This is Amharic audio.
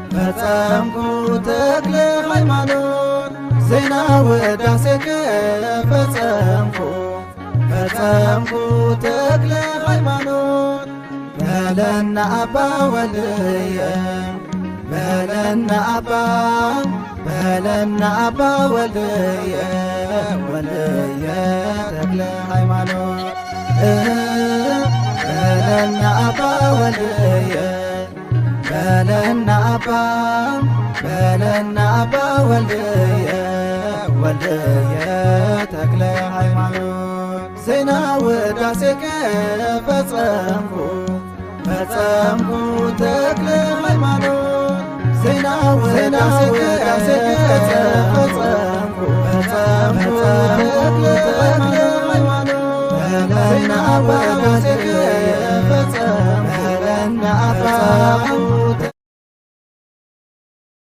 ፈጸምኩ ተክለ ሃይማኖት ዜና ውዳሴከ ፈጸምኩ ተክለ ሃይማኖት በለና አባ ወልድየ በለና አባ ወልድየ ተክለ ሃይማኖት በለና አባ ወልድየ በለና አባ ወልድየ ተክለ ሃይማኖት ዜና ውዳሴከ ፈጸምኩ ተክለ ሃይማኖት ዜና ውዳሴከ ፈጸምኩ ተክለ ሃይማኖት በለና አባ ወልድየ